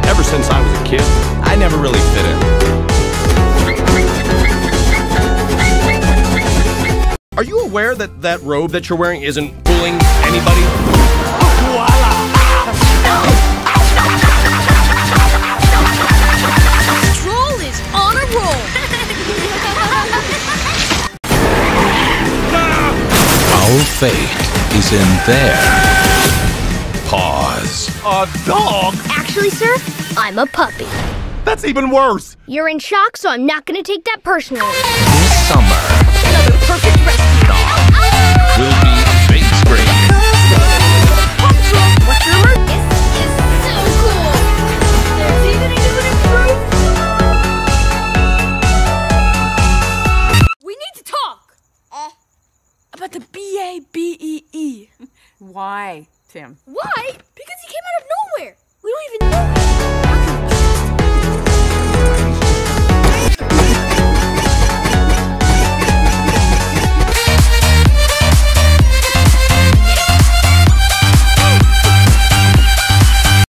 Ever since I was a kid, I never really fit in. Are you aware that that robe that you're wearing isn't fooling anybody? Troll is on a roll. Our fate is in their paws. A dog? Actually, sir, I'm a puppy. That's even worse. You're in shock, so I'm not gonna take that personally. This summer Another perfect rescue dog. will be a big screen. What's your number? This is so cool. There's even a new improved. We need to talk about the BABEE. Why, Tim? Why? Because he came out of nowhere. We don't even know him.